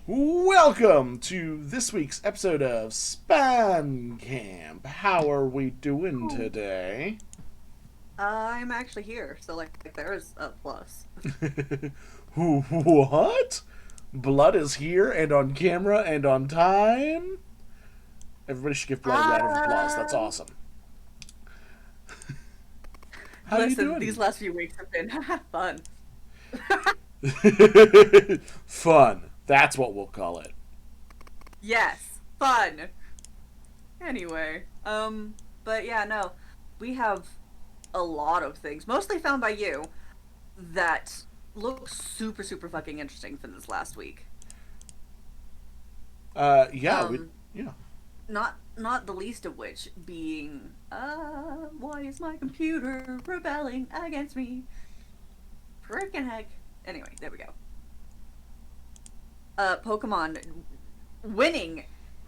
Welcome to this week's episode of Span Camp. How are we doing Oh, today? I'm actually here, so there's a plus. What? Blood is here and on camera and on time? Everybody should give Blood a round of applause. That's Um, awesome. How you Listen, these doing? last few weeks have been fun. Fun. That's what we'll call it. Yes, fun. Anyway, but yeah, no, we have a lot of things, mostly found by you, that look super, super fucking interesting for this last week. Yeah, Um, yeah. not the least of which being, why is my computer rebelling against me? Freaking heck. Anyway, there we go. Pokemon winning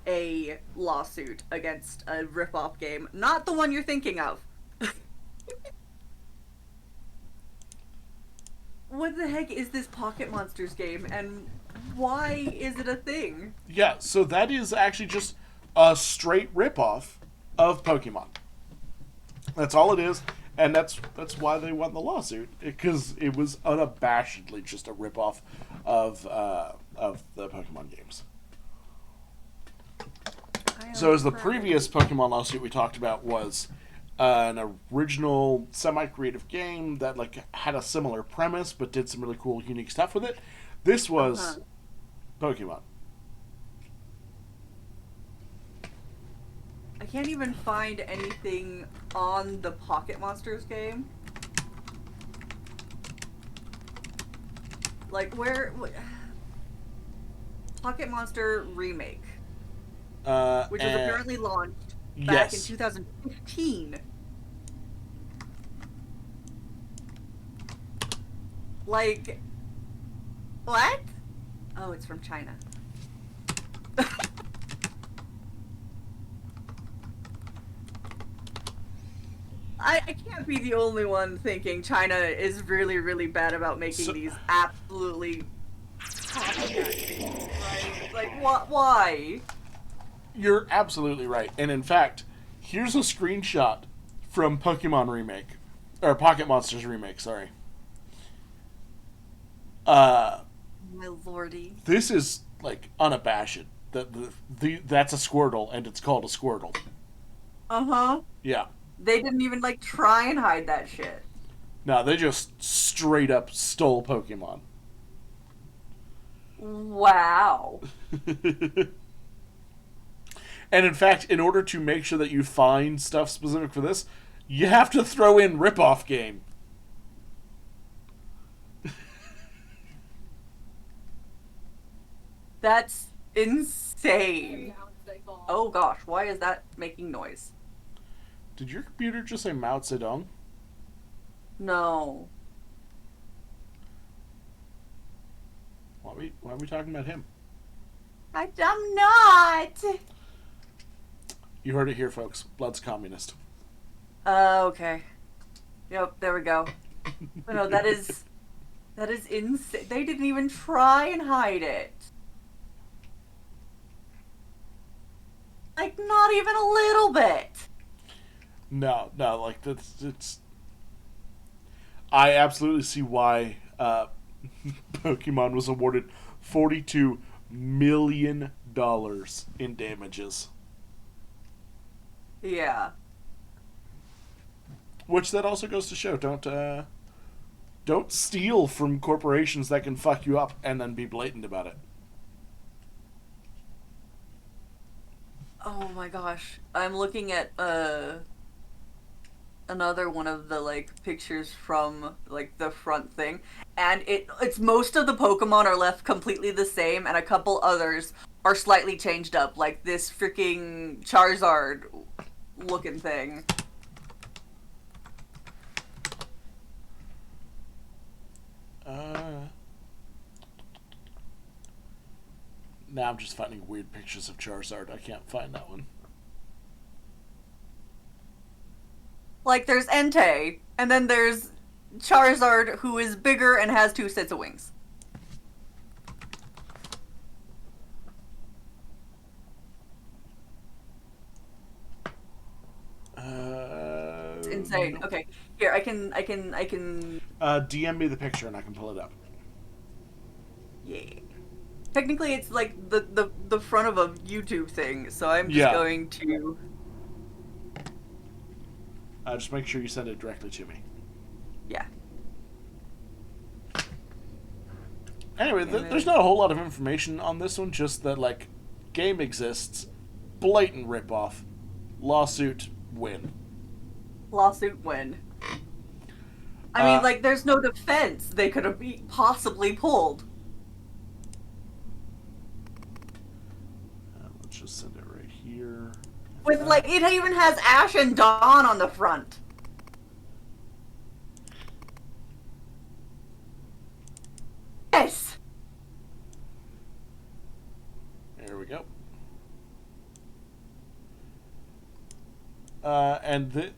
a lawsuit against a rip-off game, not the one you're thinking of. What the heck is this Pocket Monsters game, and why is it a thing? Yeah, so that is actually just a straight ripoff of Pokemon. That's all it is, and that's why they won the lawsuit, because it was unabashedly just a ripoff of the Pokemon games. I So am as the currently. previous Pokemon lawsuit we talked about was an original semi-creative game that like had a similar premise but did some really cool, unique stuff with it. This Uh huh. was Pokemon. I can't even find anything on the Pocket Monsters game. Like, where. Pocket Monster Remake, which was And apparently launched back in yes, 2015. Like, what? Oh, it's from China. I can't be the only one thinking China is really, really bad about making so these absolutely copycat games, right? Like, what? Why? you're absolutely right. And in fact, here's a screenshot from Pokemon Remake or Pocket Monsters Remake. Sorry. Uh, My lordy. this is like unabashed. That's a Squirtle, and it's called a Squirtle. Uh huh. Yeah. They didn't even like try and hide that shit. No, they just straight up stole Pokemon. Wow. And in fact, in order to make sure that you find stuff specific for this, you have to throw in ripoff game. That's insane. Oh gosh, why is that making noise? Did your computer just say Mao Zedong? No. Why are we talking about him? I'm not. You heard it here, folks. Blood's communist. Okay. Yep, there we go. But no, that is insane. They didn't even try and hide it. Like not even a little bit. No, no, like that's it's. I absolutely see why Pokemon was awarded $42 million in damages. Yeah. Which that also goes to show don't steal from corporations that can fuck you up and then be blatant about it. Oh my gosh. I'm looking at another one of the like pictures from like the front thing, and it's most of the Pokemon are left completely the same and a couple others are slightly changed up, like this freaking Charizard looking thing. Uh, now I'm just finding weird pictures of Charizard. I can't find that one. Like there's Entei, and then there's Charizard who is bigger and has two sets of wings. That's insane. Okay, here I can. DM me the picture and I can pull it up. Yeah. Technically, it's like the front of a YouTube thing, so I'm just going to. Just make sure you send it directly to me. Yeah. Anyway, there's not a whole lot of information on this one, just that, like, game exists, blatant ripoff, lawsuit, win. Lawsuit win. I mean, like, there's no defense they could have possibly pulled. Let's just send it right here. With, like, it even has Ash and Dawn on the front. Yes! There we go. And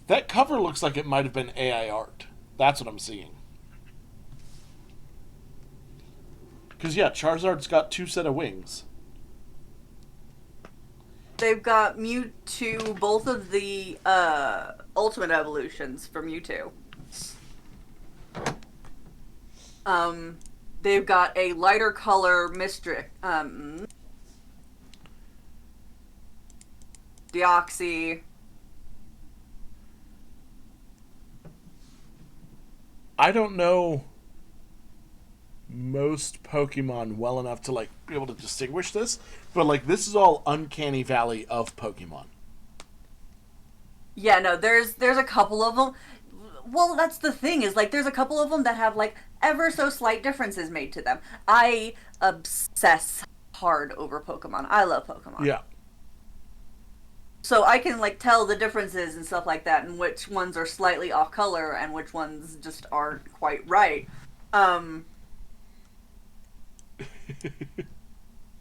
that cover looks like it might have been AI art. That's what I'm seeing. Because, yeah, Charizard's got 2 set of wings. They've got Mewtwo, both of the ultimate evolutions for Mewtwo. They've got a lighter color Deoxys. I don't know most Pokemon well enough to, like, be able to distinguish this, but, like, this is all Uncanny Valley of Pokemon. Yeah, no, there's a couple of them. Well, that's the thing, is, like, there's a couple of them that have, like, ever so slight differences made to them. I obsess hard over Pokemon. I love Pokemon. Yeah. So I can, like, tell the differences and stuff like that, and which ones are slightly off color and which ones just aren't quite right. And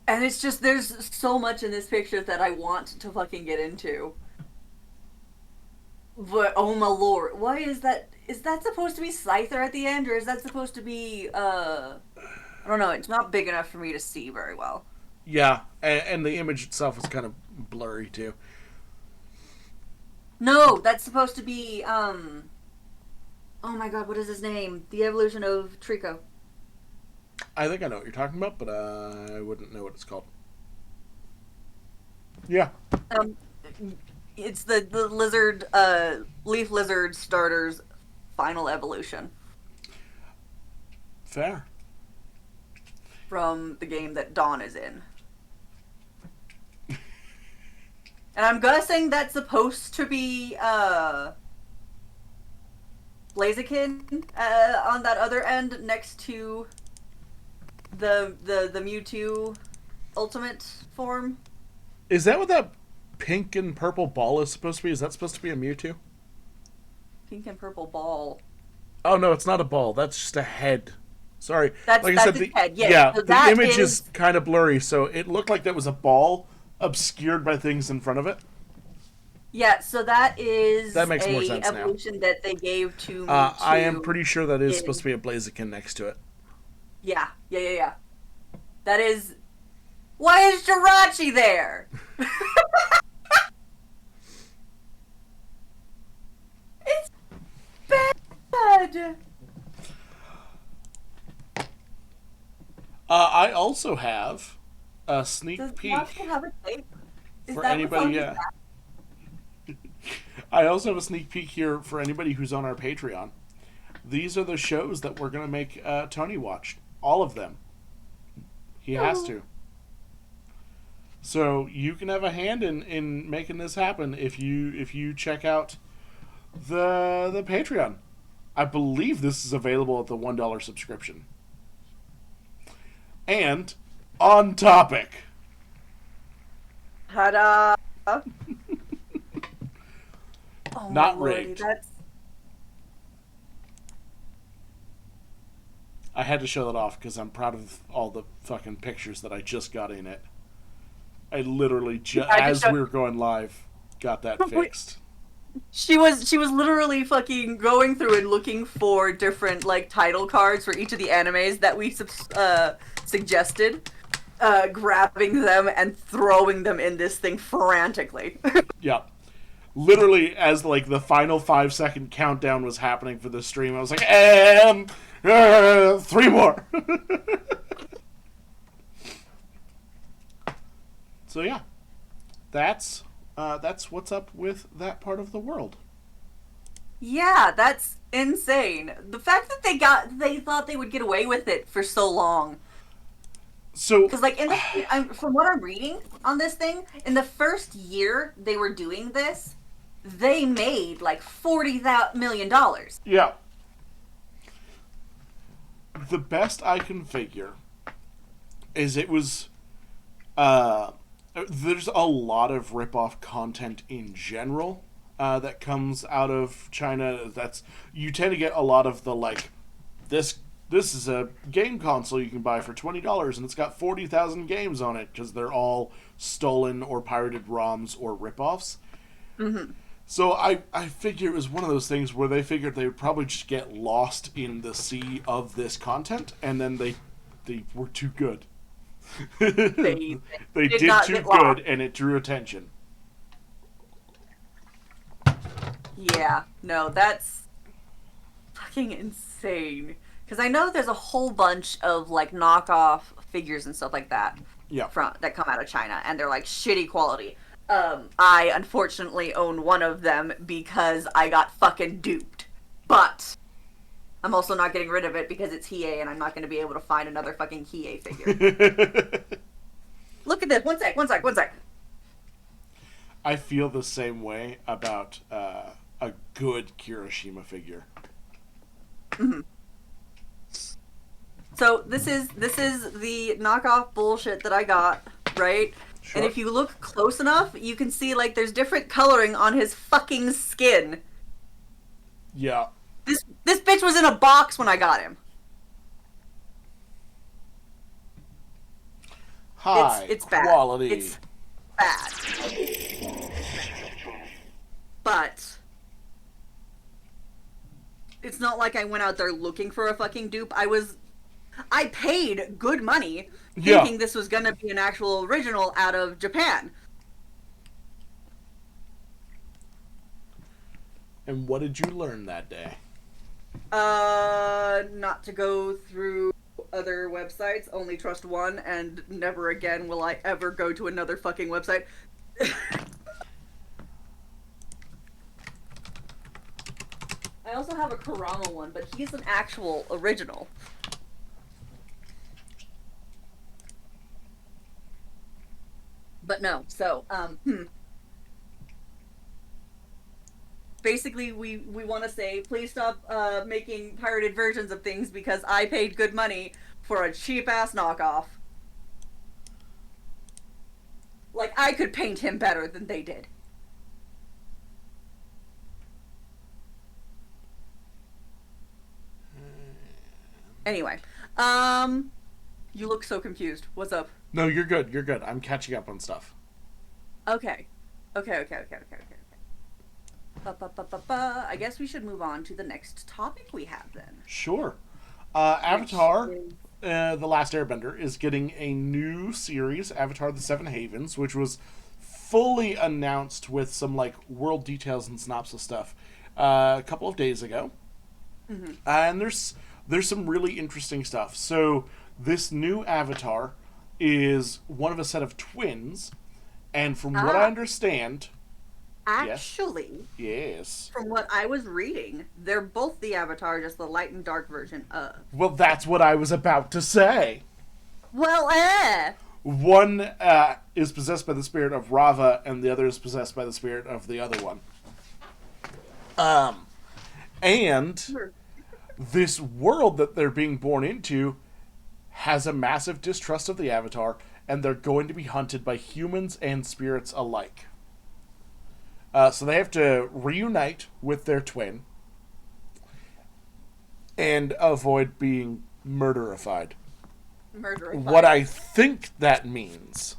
it's just, there's so much in this picture that I want to fucking get into. But, oh my lord, why is that? Is that supposed to be Scyther at the end, or is that supposed to be, I don't know, it's not big enough for me to see very well. Yeah, and the image itself is kind of blurry, too. No, that's supposed to be, oh my god, what is his name? The evolution of Trico. I think I know what you're talking about, but I wouldn't know what it's called. Yeah. It's the lizard, leaf lizard starter's final evolution. Fair. From the game that Dawn is in. And I'm guessing that's supposed to be, Blaziken, on that other end next to the Mewtwo ultimate form. Is that what that pink and purple ball is supposed to be? Is that supposed to be a Mewtwo? Pink and purple ball. Oh, no, it's not a ball. That's just a head. Sorry. That's I said, his head. Yes. Yeah, So the image is kind of blurry, so it looked like that was a ball obscured by things in front of it. Yeah, so that is that makes more sense evolution now. That they gave to Mewtwo. I am pretty sure that is supposed to be a Blaziken next to it. Yeah. That is... Why is Jirachi there? It's bad! I also have a sneak peek. Does Jirachi have a tape? For anybody, yeah. I also have a sneak peek here for anybody who's on our Patreon. These are the shows that we're gonna make Tony watch. All of them. He has to. So you can have a hand in making this happen if you check out the Patreon. I believe this is available at the $1 subscription. And on topic. Ta-da! Oh, Not Lordy, rigged. that's... I had to show that off because I'm proud of all the fucking pictures that I just got in it. I literally as we were going live got that fixed. She was literally fucking going through and looking for different like title cards for each of the animes that we suggested, grabbing them and throwing them in this thing frantically. Yeah. literally, as like the final 5-second countdown was happening for the stream, I was like, and 3 more. So yeah, that's what's up with that part of the world. Yeah, that's insane. The fact that they thought they would get away with it for so long. So, Because, like, from what I'm reading on this thing, in the first year they were doing this, they made like $40 million. yeah, the best I can figure is it was. There's a lot of rip-off content in general that comes out of China. You tend to get a lot of the like this. This is a game console you can buy for $20 and it's got 40,000 games on it because they're all stolen or pirated ROMs or rip-offs. Mm-hmm. So I figure it was one of those things where they figured they would probably just get lost in the sea of this content, and then they were too good. They did too good, and it drew attention. Yeah, no, that's fucking insane. Because I know there's a whole bunch of like knockoff figures and stuff like that. Yeah. That come out of China, and they're like shitty quality. I unfortunately own one of them because I got fucking duped. But I'm also not getting rid of it because it's Hiei, and I'm not going to be able to find another fucking Hiei figure. Look at this. One sec. I feel the same way about a good Kirishima figure. Mm-hmm. So this is the knockoff bullshit that I got, right? Sure. And if you look close enough, you can see like there's different coloring on his fucking skin. Yeah. This bitch was in a box when I got him. It's bad. Quality. It's bad. But it's not like I went out there looking for a fucking dupe. I paid good money thinking this was gonna be an actual original out of Japan. And what did you learn that day? Not to go through other websites, only trust one, and never again will I ever go to another fucking website. I also have a Kurama one, but he's an actual original. But no, so, basically we want to say, please stop making pirated versions of things because I paid good money for a cheap-ass knockoff. Like, I could paint him better than they did. Anyway, you look so confused. What's up? No, you're good. You're good. I'm catching up on stuff. Okay. I guess we should move on to the next topic we have then. Sure. Avatar, The Last Airbender, is getting a new series, Avatar The Seven Havens, which was fully announced with some like world details and synopsis stuff a couple of days ago. Mm-hmm. And there's some really interesting stuff. So this new Avatar is one of a set of twins, and from what I understand... Actually, yes. From what I was reading, they're both the Avatar, just the light and dark version of. Well, that's what I was about to say. Well, One is possessed by the spirit of Rava, and the other is possessed by the spirit of the other one. And this world that they're being born into has a massive distrust of the Avatar, and they're going to be hunted by humans and spirits alike. So they have to reunite with their twin and avoid being murderified. What I think that means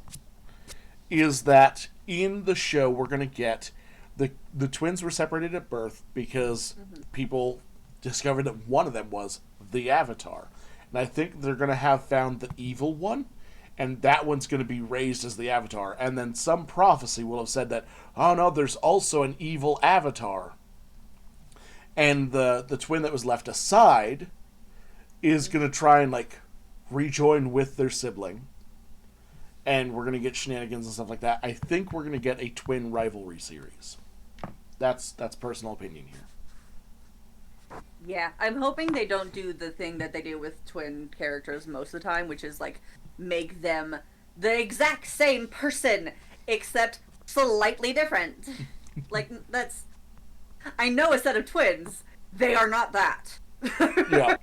is that in the show we're going to get the twins were separated at birth because people discovered that one of them was the Avatar. And I think they're going to have found the evil one, and that one's going to be raised as the Avatar. And then some prophecy will have said that, oh no, there's also an evil Avatar. And the twin that was left aside is going to try and, like, rejoin with their sibling. And we're going to get shenanigans and stuff like that. I think we're going to get a twin rivalry series. That's personal opinion here. Yeah, I'm hoping they don't do the thing that they do with twin characters most of the time, which is, like, make them the exact same person, except slightly different. Like, that's... I know a set of twins. They are not that. Yeah.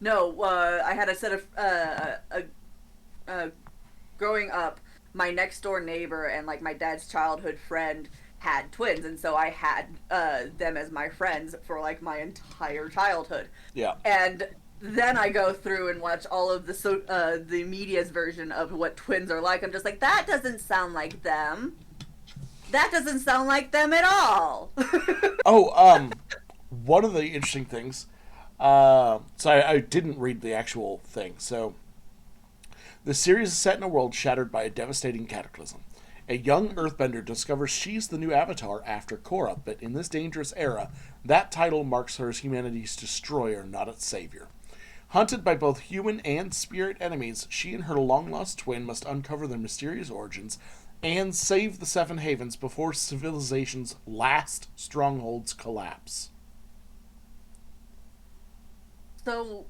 No, I had a set of... growing up, my next door neighbor and, like, my dad's childhood friend had twins, and so I had them as my friends for, like, my entire childhood. Yeah. And then I go through and watch all of the media's version of what twins are like. I'm just like, that doesn't sound like them. That doesn't sound like them at all. One of the interesting things, so I didn't read the actual thing, so the series is set in a world shattered by a devastating cataclysm. A young earthbender discovers she's the new Avatar after Korra, but in this dangerous era, that title marks her as humanity's destroyer, not its savior. Hunted by both human and spirit enemies, she and her long-lost twin must uncover their mysterious origins and save the Seven Havens before civilization's last strongholds collapse. So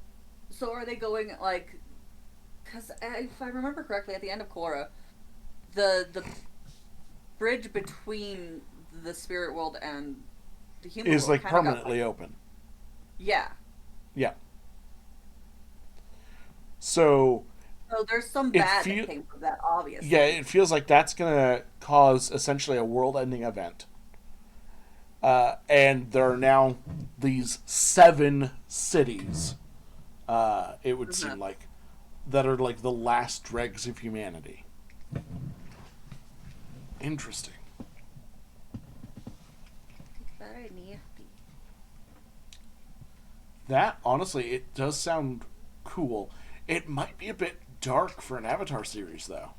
are they going, like... Because if I remember correctly, at the end of Korra, the bridge between the spirit world and the human Is, world like, kinda got, permanently open. Yeah. Yeah. So there's some bad that came from that, obviously. Yeah, it feels like that's going to cause essentially a world-ending event. And there are now these 7 cities, it would seem like, that are like the last dregs of humanity. Interesting. Very nifty. That, honestly, it does sound cool. It might be a bit dark for an Avatar series, though.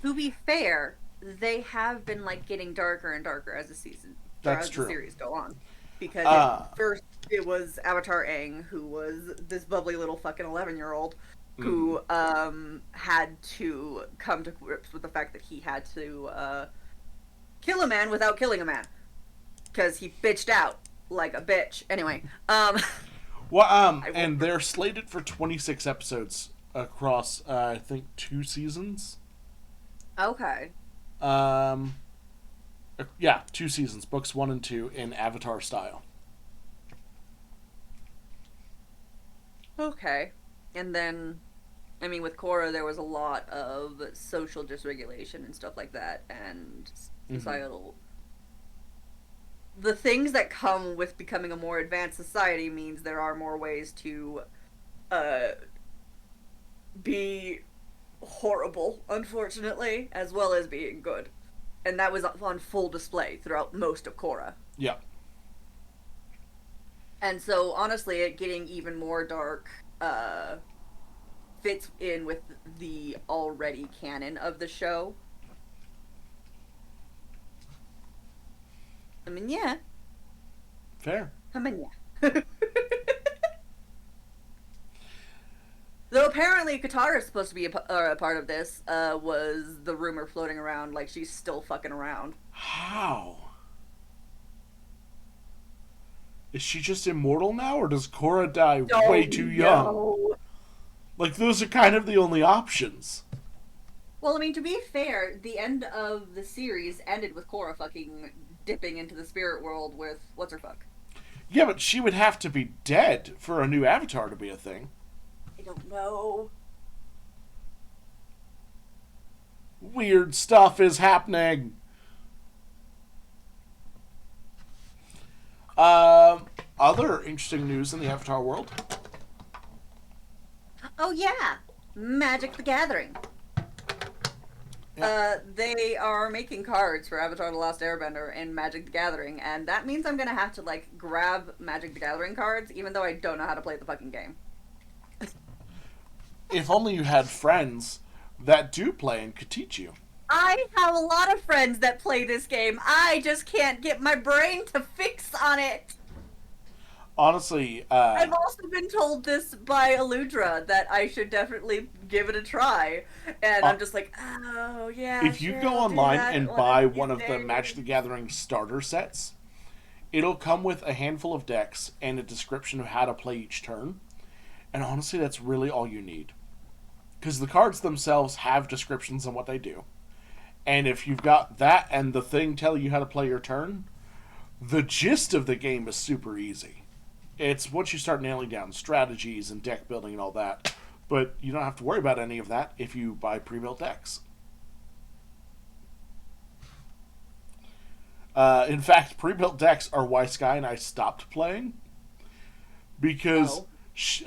To be fair, they have been, like, getting darker and darker as the series go on. Because first it was Avatar Aang, who was this bubbly little fucking 11-year-old who had to come to grips with the fact that he had to kill a man without killing a man. Because he bitched out like a bitch. Anyway, Well, and they're slated for 26 episodes across, I think, 2 seasons. Okay. Yeah, 2 seasons, books 1 and 2 in Avatar style. Okay. And then, I mean, with Korra, there was a lot of social dysregulation and stuff like that, and societal... The things that come with becoming a more advanced society means there are more ways to be horrible, unfortunately, as well as being good. And that was on full display throughout most of Korra. Yeah. And so, honestly, it getting even more dark fits in with the already canon of the show. I mean, yeah. Fair. I mean, yeah. Though apparently Katara is supposed to be a part of this, was the rumor floating around, like she's still fucking around. How? Is she just immortal now, or does Korra die way too young? No. Like, those are kind of the only options. Well, I mean, to be fair, the end of the series ended with Korra fucking dipping into the spirit world with what's-her-fuck. Yeah, but she would have to be dead for a new Avatar to be a thing. I don't know. Weird stuff is happening. Other interesting news in the Avatar world. Oh yeah, Magic the Gathering. Yeah. They are making cards for Avatar: The Last Airbender and Magic the Gathering, and that means I'm gonna have to, like, grab Magic the Gathering cards, even though I don't know how to play the fucking game. If only you had friends that do play and could teach you. I have a lot of friends that play this game. I just can't get my brain to fix on it. Honestly, I've also been told this by Aludra that I should definitely give it a try, and I'm just like, oh yeah, if you sure, go I'll do online that and one buy of these one of the days. Magic the Gathering starter sets, it'll come with a handful of decks and a description of how to play each turn. And honestly, that's really all you need. Because the cards themselves have descriptions on what they do. And if you've got that and the thing telling you how to play your turn, the gist of the game is super easy. It's once you start nailing down strategies and deck building and all that. But you don't have to worry about any of that if you buy pre-built decks. In fact, pre-built decks are why Sky and I stopped playing. Because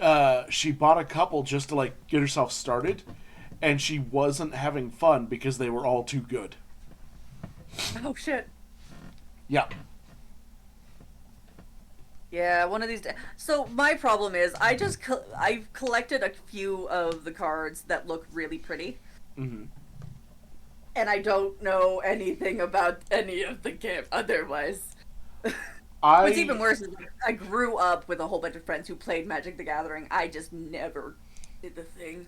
Oh. she bought a couple just to like get herself started. And she wasn't having fun because they were all too good. Oh shit. Yeah. Yeah, one of these days. So my problem is, I've collected a few of the cards that look really pretty, Mm-hmm. and I don't know anything about any of the game otherwise. What's even worse is like, I grew up with a whole bunch of friends who played Magic the Gathering. I just never did the thing.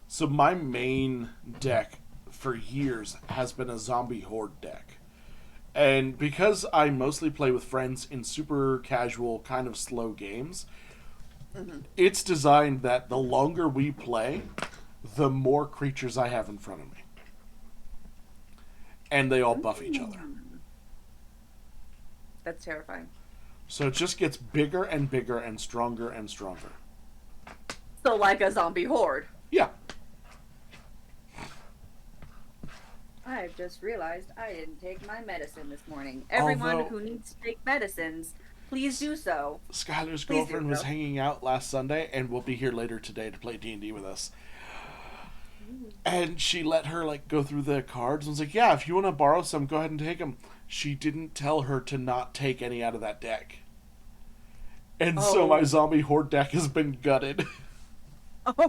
So my main deck for years has been a zombie horde deck. And because I mostly play with friends in super casual, kind of slow games, it's designed that the longer we play, the more creatures I have in front of me. And they all buff each other. That's terrifying. So it just gets bigger and bigger and stronger and stronger. So like a zombie horde. Yeah. I've just realized I didn't take my medicine this morning. Everyone Although- who needs to take medicines, please do so. Skylar's Please girlfriend do was so. hanging out last Sunday and will be here later today to play D&D with us. And she let her like go through the cards and was like, yeah, if you want to borrow some, go ahead and take them. She didn't tell her to not take any out of that deck. And so Oh. my zombie horde deck has been gutted. Oh no!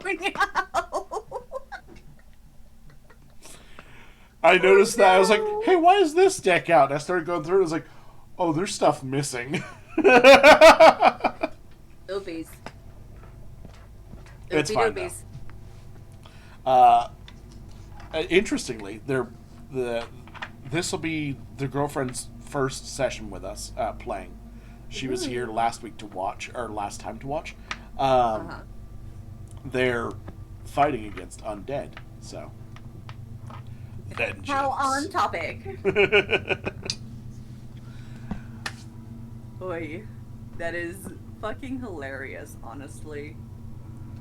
I noticed that. I was like, no. hey, why is this deck out? And I started going through it. I was like, oh, there's stuff missing. Oopies. It's Oopie fine, doopies. Interestingly, this will be the girlfriend's first session with us playing. She was here last week to watch, or last time to watch. They're fighting against undead, so vengeance. How on topic. Boy, that is fucking hilarious, honestly.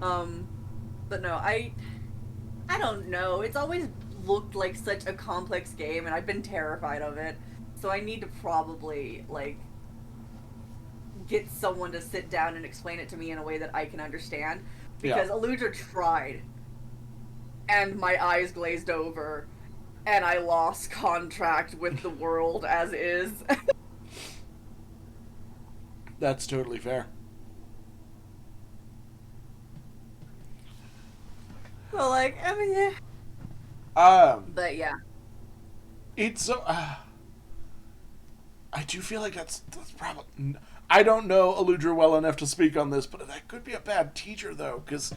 But no, I don't know. It's always looked like such a complex game, and I've been terrified of it. So I need to probably like get someone to sit down and explain it to me in a way that I can understand. Because Aludra tried, and my eyes glazed over, and I lost contact with the world as is. That's totally fair. So like, I mean, yeah. But yeah. It's so. I do feel like that's probably. I don't know Aludra well enough to speak on this, but that could be a bad teacher though, because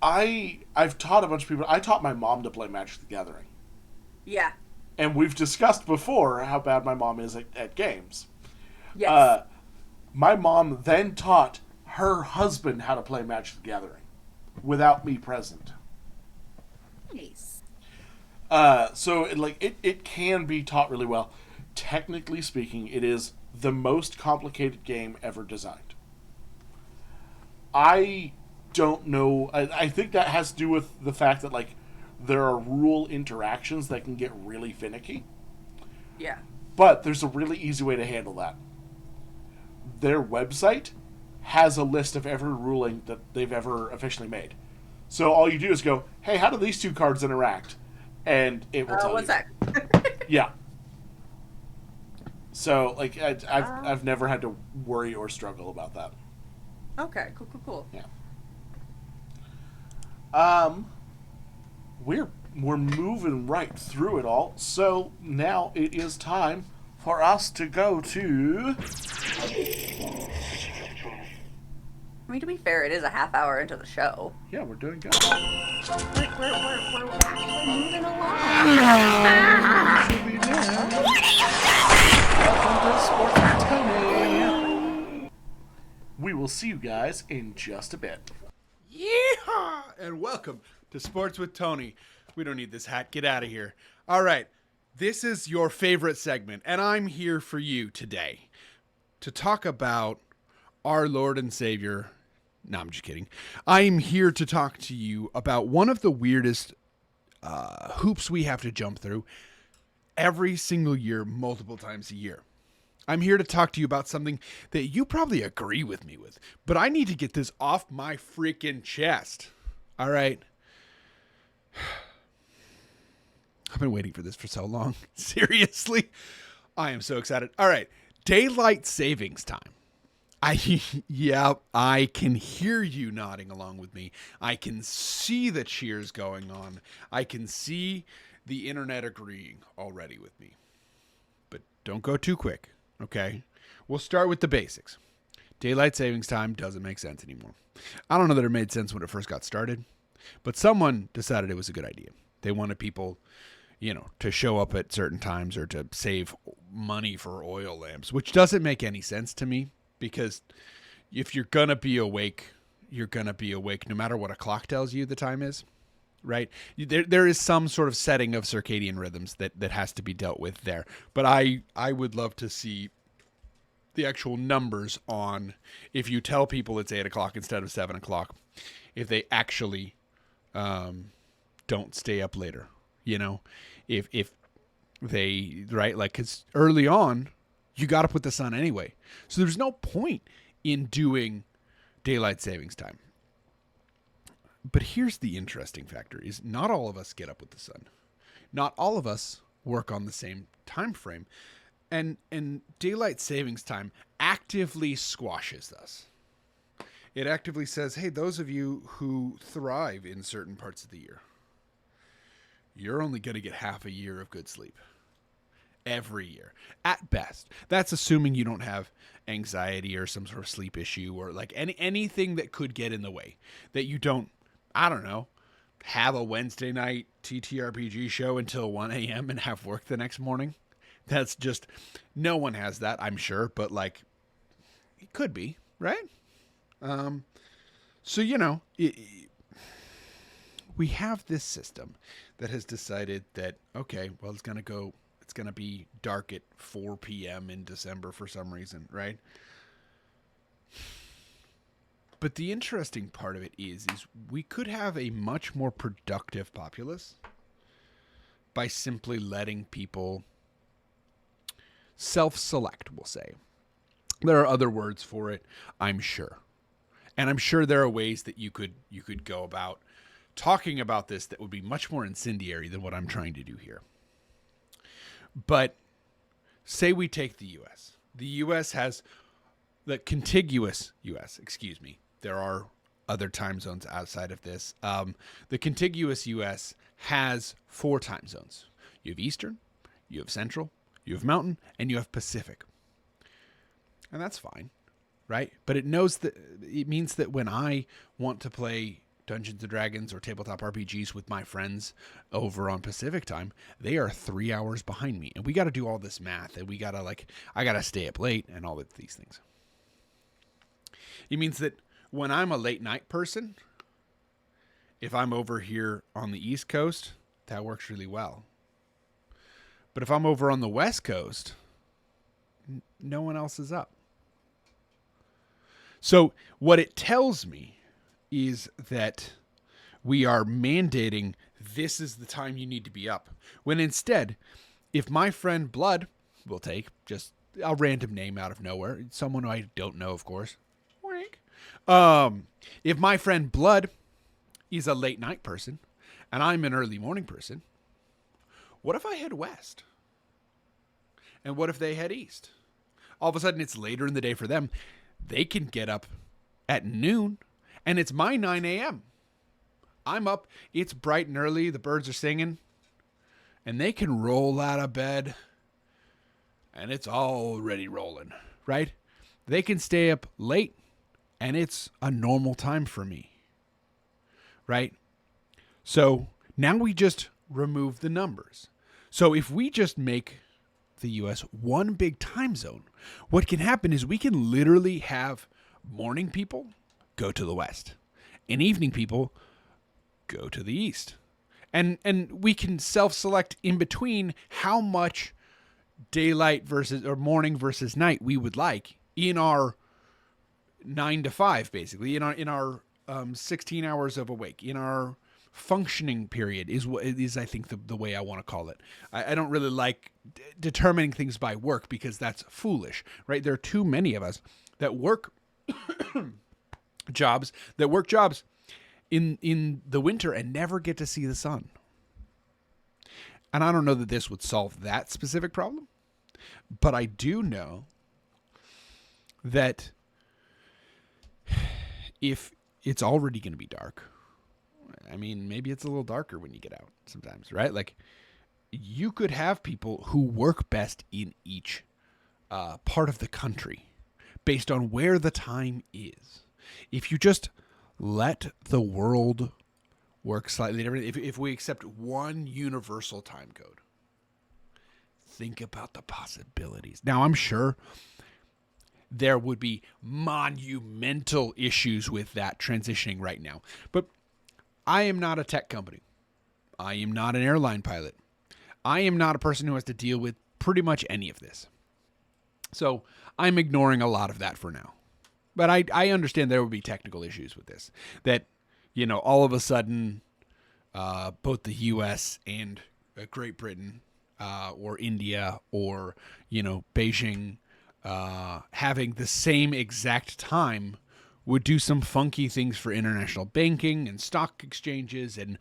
I've taught a bunch of people. I taught my mom to play Magic the Gathering. Yeah. And we've discussed before how bad my mom is at games. Yes. My mom then taught her husband how to play Magic the Gathering without me present. Nice. So it can be taught really well. Technically speaking, it is the most complicated game ever designed. I don't know. I think that has to do with the fact that like there are rule interactions that can get really finicky. Yeah. But there's a really easy way to handle that. Their website has a list of every ruling that they've ever officially made. So all you do is go, hey, how do these two cards interact? And it will tell you. One sec. Yeah. So, like, I've never had to worry or struggle about that. Okay, cool. Yeah. Um, we're moving right through it all. So now it is time for us to go to. I mean, to be fair, it is a half hour into the show. Yeah, we're doing good. We're actually moving along. Welcome to Sports with Tony. We will see you guys in just a bit. Yeehaw! And welcome to Sports with Tony. We don't need this hat. Get out of here. All right. This is your favorite segment, and I'm here for you today to talk about our Lord and Savior. No, I'm just kidding. I'm here to talk to you about one of the weirdest hoops we have to jump through every single year, multiple times a year. I'm here to talk to you about something that you probably agree with me with, but I need to get this off my freaking chest. All right. I've been waiting for this for so long. Seriously. I am so excited. All right. Daylight savings time. I can hear you nodding along with me. I can see the cheers going on. I can see the internet agreeing already with me. But don't go too quick. Okay, we'll start with the basics. Daylight savings time doesn't make sense anymore. I don't know that it made sense when it first got started, but someone decided it was a good idea. They wanted people, to show up at certain times or to save money for oil lamps, which doesn't make any sense to me because if you're going to be awake, you're going to be awake no matter what a clock tells you the time is, right? There is some sort of setting of circadian rhythms that has to be dealt with there. But I would love to see the actual numbers on if you tell people it's 8 o'clock instead of 7 o'clock, if they actually don't stay up later, if they, right? Like, because early on, you got up with the sun anyway. So there's no point in doing daylight savings time. But here's the interesting factor is not all of us get up with the sun. Not all of us work on the same time frame. And daylight savings time actively squashes us. It actively says, hey, those of you who thrive in certain parts of the year, you're only going to get half a year of good sleep. Every year. At best. That's assuming you don't have anxiety or some sort of sleep issue or like anything that could get in the way. That you don't, I don't know, have a Wednesday night TTRPG show until 1 a.m. and have work the next morning. That's just, no one has that, I'm sure, but like, it could be, right? So, we have this system that has decided that, okay, well, it's going to be dark at 4 p.m. in December for some reason, right? But the interesting part of it is we could have a much more productive populace by simply letting people self-select, we'll say. There are other words for it, I'm sure. And I'm sure there are ways that you could go about talking about this that would be much more incendiary than what I'm trying to do here. But say we take the U.S. The U.S. has the contiguous U.S., excuse me. There are other time zones outside of this. The contiguous U.S. has 4 time zones. You have Eastern, you have Central, you have Mountain, and you have Pacific. And that's fine, right? But it means that when I want to play Dungeons & Dragons or tabletop RPGs with my friends over on Pacific time, they are 3 hours behind me. And we got to do all this math, and I got to stay up late and all of these things. It means that when I'm a late night person, if I'm over here on the East Coast, that works really well. But if I'm over on the West Coast, no one else is up. So what it tells me is that we are mandating this is the time you need to be up. When instead, if my friend Blood, we'll take just a random name out of nowhere, someone I don't know, of course. If my friend Blood is a late night person and I'm an early morning person, what if I head west? And what if they head east? All of a sudden it's later in the day for them. They can get up at noon and it's my 9 a.m. I'm up, it's bright and early, the birds are singing, and they can roll out of bed, and it's already rolling, right? They can stay up late, and it's a normal time for me, right? So now we just remove the numbers. So if we just make the US one big time zone, what can happen is we can literally have morning people go to the west and evening people go to the east. And we can self-select in between how much daylight versus or morning versus night we would like in our 9 to 5, basically, in our 16 hours of awake, in our functioning period is I think the way I want to call it. I don't really like determining things by work because that's foolish, right? There are too many of us that work jobs in the winter and never get to see the sun. And I don't know that this would solve that specific problem, but I do know that if it's already going to be dark, I mean, maybe it's a little darker when you get out sometimes, right? Like, you could have people who work best in each part of the country based on where the time is. If you just let the world work slightly different, if we accept one universal time code, think about the possibilities. Now, I'm sure there would be monumental issues with that transitioning right now, but I am not a tech company. I am not an airline pilot. I am not a person who has to deal with pretty much any of this. So I'm ignoring a lot of that for now. But I understand there would be technical issues with this. That, all of a sudden, both the U.S. and Great Britain or India or, Beijing having the same exact time would do some funky things for international banking and stock exchanges and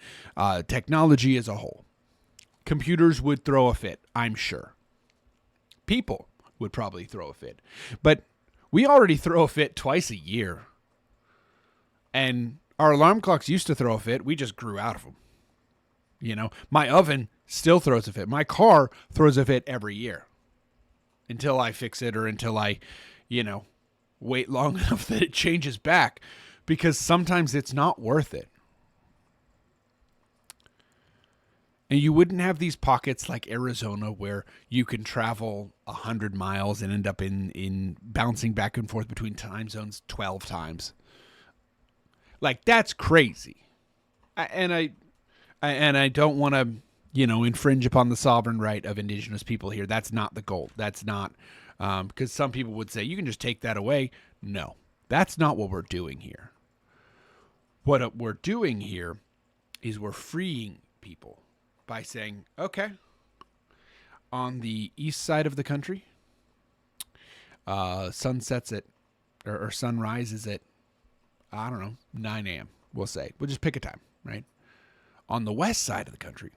technology as a whole. Computers would throw a fit, I'm sure. People would probably throw a fit. But we already throw a fit twice a year. And our alarm clocks used to throw a fit. We just grew out of them. My oven still throws a fit. My car throws a fit every year until I fix it or until I, wait long enough that it changes back, because sometimes it's not worth it. And you wouldn't have these pockets like Arizona where you can travel 100 miles and end up in bouncing back and forth between time zones 12 times. Like, that's crazy. And I don't want to, infringe upon the sovereign right of indigenous people here. That's not the goal. That's not, because some people would say you can just take that away. No, that's not what we're doing here. What we're doing here is we're freeing people by saying, okay, on the east side of the country, sun sets at, or sun rises at, 9 a.m. We'll say. We'll just pick a time, right? On the west side of the country,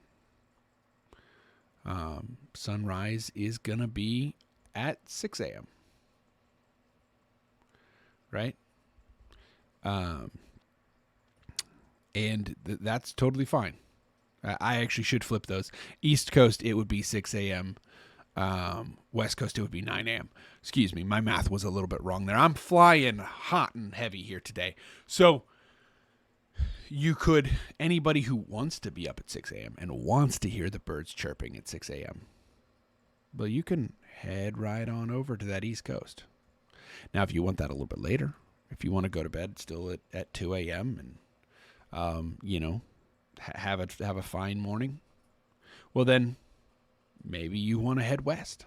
sunrise is going to be at 6 a.m. Right? And that's totally fine. I actually should flip those. East Coast, it would be 6 a.m. West Coast, it would be 9 a.m. Excuse me, my math was a little bit wrong there. I'm flying hot and heavy here today. So anybody who wants to be up at 6 a.m. and wants to hear the birds chirping at 6 a.m., well, you can head right on over to that East Coast. Now, if you want that a little bit later, if you want to go to bed still at 2 a.m. and, have a fine morning, well, then maybe you want to head west.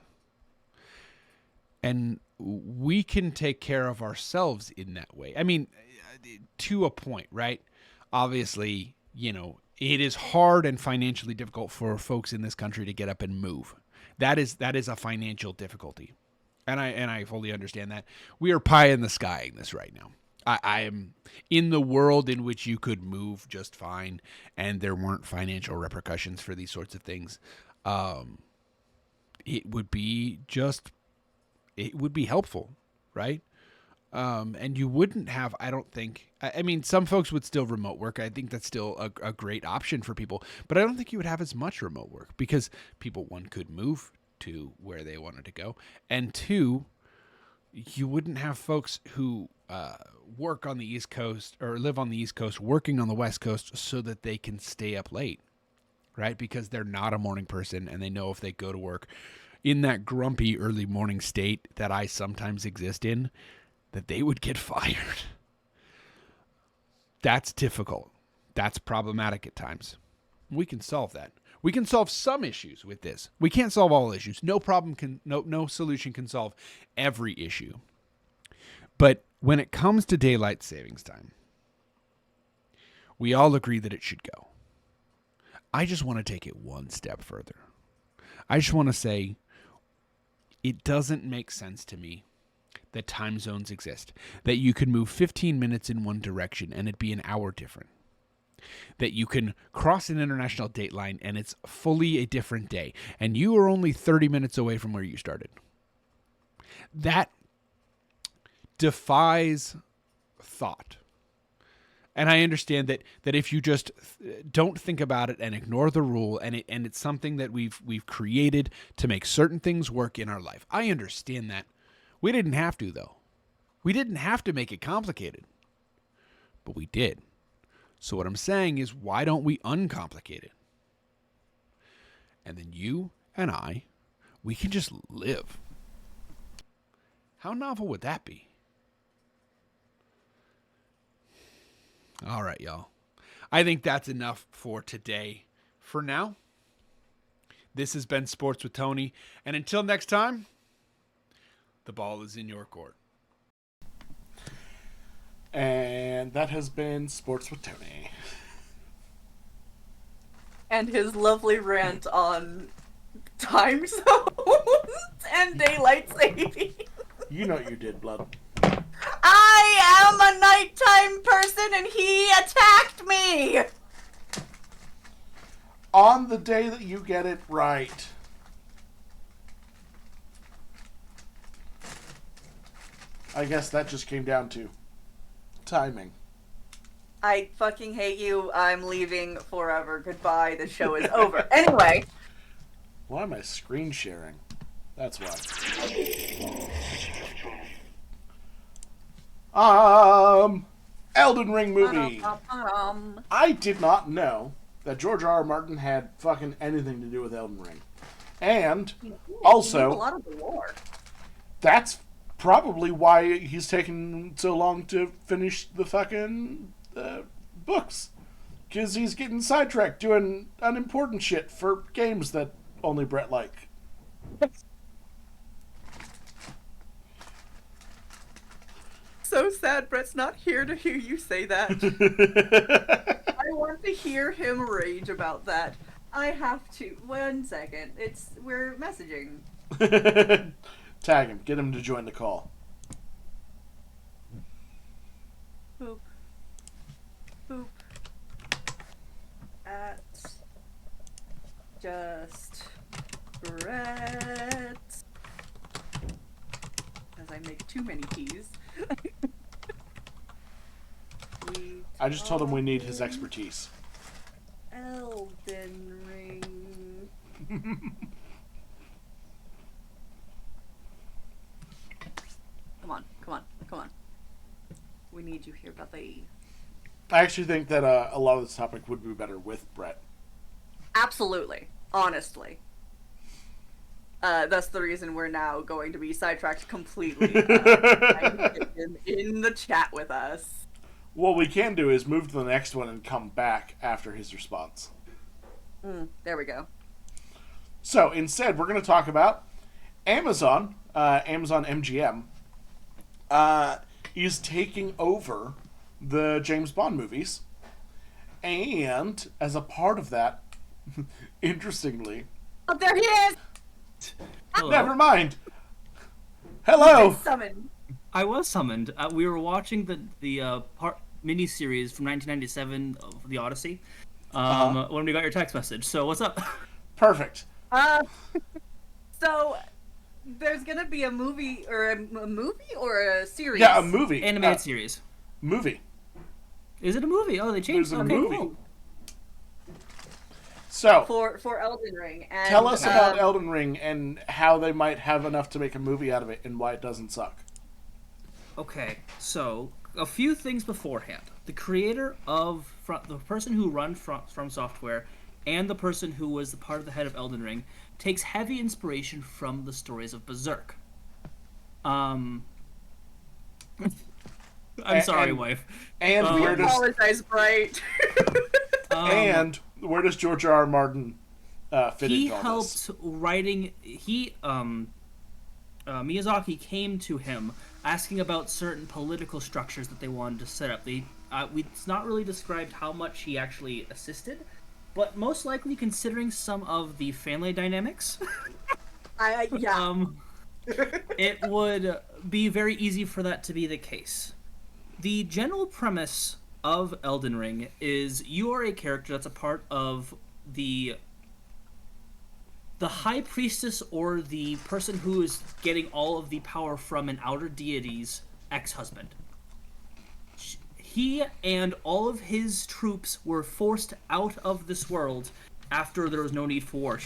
And we can take care of ourselves in that way. I mean, to a point, right? Obviously, it is hard and financially difficult for folks in this country to get up and move. That is a financial difficulty. And I fully understand that. We are pie in the sky in this right now. I am in the world in which you could move just fine and there weren't financial repercussions for these sorts of things. It would be helpful, right? And you wouldn't have, I don't think, I mean, some folks would still remote work. I think that's still a great option for people, but I don't think you would have as much remote work because people, one, could move to where they wanted to go, and two, you wouldn't have folks who work on the East Coast or live on the East Coast working on the West Coast so that they can stay up late, right? Because they're not a morning person and they know if they go to work in that grumpy early morning state that I sometimes exist in, that they would get fired. That's difficult. That's problematic at times. We can solve that. We can solve some issues with this. We can't solve all issues. No solution can solve every issue. But when it comes to daylight savings time, we all agree that it should go. I just want to take it one step further. I just want to say it doesn't make sense to me that time zones exist, that you could move 15 minutes in one direction and it'd be an hour different, that you can cross an international date line and it's fully a different day, and you are only 30 minutes away from where you started. That defies thought. And I understand that if you just don't think about it and ignore the rule, and it's something that we've created to make certain things work in our life. I understand that. We didn't have to, though. We didn't have to make it complicated. But we did. So what I'm saying is, why don't we uncomplicate it? And then you and I, we can just live. How novel would that be? All right, y'all. I think that's enough for today. For now, this has been Sports with Tony. And until next time, the ball is in your court. And that has been Sports with Tony. And his lovely rant on time zones and daylight saving. You know what you did, Blood. I am a nighttime person and he attacked me! On the day that you get it right. I guess that just came down to timing. I fucking hate you. I'm leaving forever. Goodbye. The show is over. Anyway. Why am I screen sharing? That's why. Elden Ring movie. I did not know that George R. R. Martin had fucking anything to do with Elden Ring. And also, a lot of the lore. That's probably why he's taken so long to finish the fucking books. Because he's getting sidetracked doing unimportant shit for games that only Brett like. So sad Brett's not here to hear you say that. I want to hear him rage about that. I have to. 1 second. We're messaging. Tag him. Get him to join the call. Boop. Boop. At just Brett. As I make too many keys. I just told him we need his expertise. Elden Ring. Come on. We need you here, buddy. I actually think that a lot of this topic would be better with Brett. Absolutely. Honestly. That's the reason we're now going to be sidetracked completely. In the chat with us. What we can do is move to the next one and come back after his response. There we go. So instead, we're going to talk about Amazon. Amazon MGM is taking over the James Bond movies, and as a part of that, interestingly, oh, there he is. Hello. Never mind. Hello. Summoned. I was summoned. We were watching the miniseries from 1997 of The Odyssey when we got your text message. So what's up? Perfect. So there's gonna be a movie or a movie or a series. Yeah, a movie. Animated series. Movie. Is it a movie? Oh, they changed. There's a Okay, movie. cool. So, for Elden Ring. And, tell us about Elden Ring and how they might have enough to make a movie out of it and why it doesn't suck. Okay, so a few things beforehand. The creator of the person who runs From Software and the person who was the part of the head of Elden Ring takes heavy inspiration from the stories of Berserk. I'm sorry, wife. And where does apologize, Bright. and where does George R. R. Martin fit he into all helped this? writing. Miyazaki came to him asking about certain political structures that they wanted to set up. It's not really described how much he actually assisted, but most likely considering some of the family dynamics, it would be very easy for that to be the case. The general premise of Elden Ring is you are a character that's a part of the high priestess, or the person who is getting all of the power from an outer deity's ex-husband. He and all of his troops were forced out of this world after there was no need for war.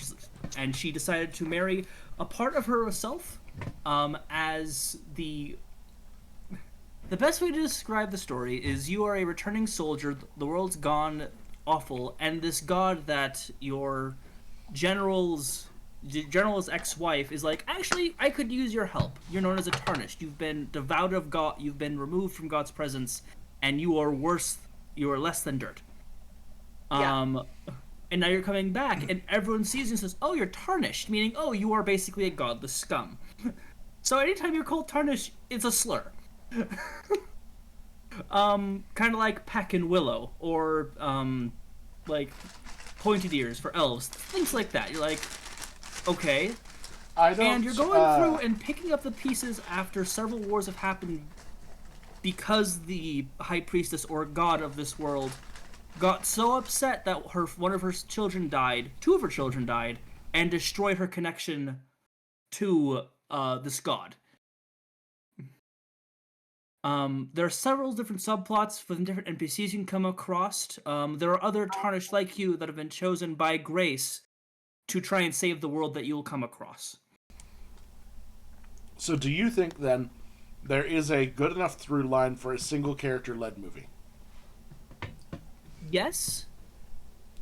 And she decided to marry a part of herself as the best way to describe the story is you are a returning soldier, the world's gone awful, and this god that your general's ex-wife is like, actually, I could use your help. You're known as a tarnished. You've been devoured of God. You've been removed from God's presence, and you are worse. You are less than dirt. And now you're coming back, and everyone sees you and says, "Oh, you're tarnished," meaning, "Oh, you are basically a godless scum." So anytime you're called tarnished, it's a slur. Kind of like Peck and Willow, or like pointed ears for elves, things like that. You're like, okay. And you're going through and picking up the pieces after several wars have happened because the high priestess or god of this world got so upset that one of her children died, two of her children died, and destroyed her connection to this god. There are several different subplots for the different NPCs you can come across. There are other tarnished like you that have been chosen by grace to try and save the world that you will come across. So do you think, then, there is a good enough through line for a single character-led movie? Yes.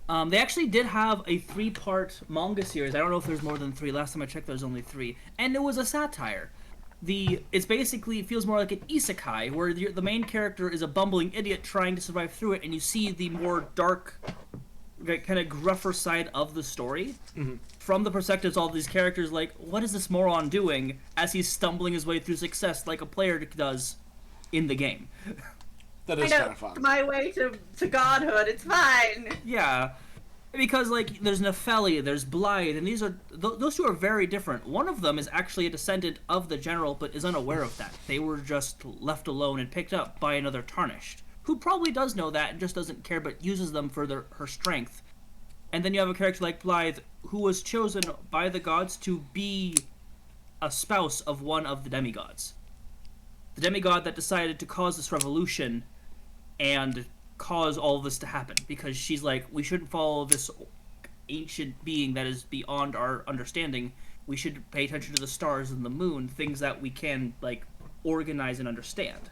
They actually did have a 3-part manga series. I don't know if there's more than 3. Last time I checked, there was only 3. And it was a satire. It feels more like an isekai, where the main character is a bumbling idiot trying to survive through it, and you see the more dark, kind of gruffer side of the story. Mm-hmm. From the perspectives of all these characters, like, what is this moron doing as he's stumbling his way through success like a player does in the game? That is kind of fun. My way to godhood, it's fine. Yeah. Because, like, there's Nefeli, there's Blythe, and those two are very different. One of them is actually a descendant of the general, but is unaware of that. They were just left alone and picked up by another Tarnished, who probably does know that and just doesn't care, but uses them for her strength. And then you have a character like Blythe, who was chosen by the gods to be a spouse of one of the demigods. The demigod that decided to cause this revolution and cause all of this to happen, because she's like, we shouldn't follow this ancient being that is beyond our understanding. We should pay attention to the stars and the moon, things that we can, like, organize and understand.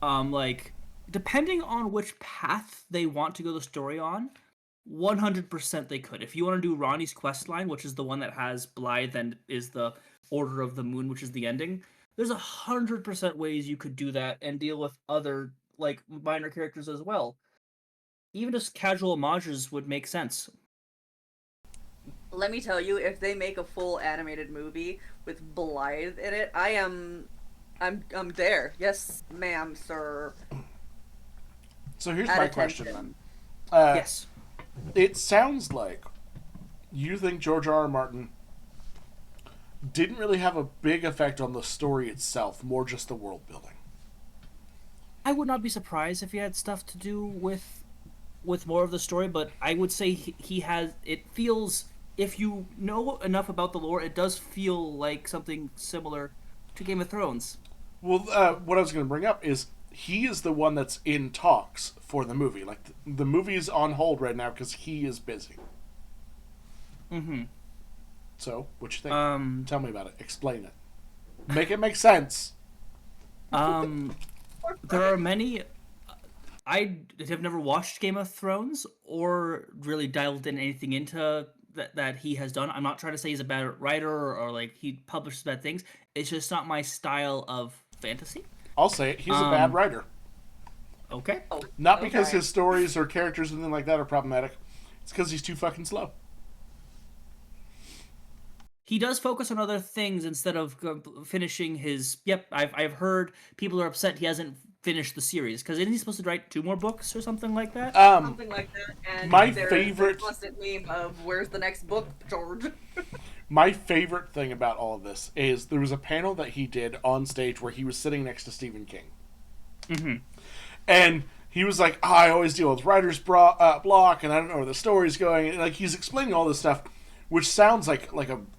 Like, depending on which path they want to go the story on, 100% they could. If you want to do Ronnie's quest line, which is the one that has Blythe and is the Order of the Moon, which is the ending, there's 100% ways you could do that and deal with other, like, minor characters as well. Even just casual homages would make sense. Let me tell you, if they make a full animated movie with Blythe in it, I'm there. Yes, ma'am, sir. So here's my question then. Yes. It sounds like you think George R. R. Martin didn't really have a big effect on the story itself, more just the world building. I would not be surprised if he had stuff to do with more of the story, but I would say he has. It feels if you know enough about the lore, it does feel like something similar to Game of Thrones. Well, what I was going to bring up is he is the one that's in talks for the movie. Like, the movie is on hold right now because he is busy. Mm-hmm. So, what you think? Tell me about it. Explain it. Make it make sense. There are many. I have never watched Game of Thrones or really delved in anything into that he has done. I'm not trying to say he's a bad writer or like he publishes bad things. It's just not my style of fantasy. I'll say it. He's a bad writer. Okay. Not because his stories or characters or anything like that are problematic. It's because he's too fucking slow. He does focus on other things instead of finishing his. Yep, I've heard people are upset he hasn't finished the series because isn't he supposed to write 2 more books or something like that? Something like that. And my there's favorite the constant meme of where's the next book, George? My favorite thing about all of this is there was a panel that he did on stage where he was sitting next to Stephen King. Mm-hmm. And he was like, I always deal with writer's block, and I don't know where the story's going. And, like, he's explaining all this stuff, which sounds like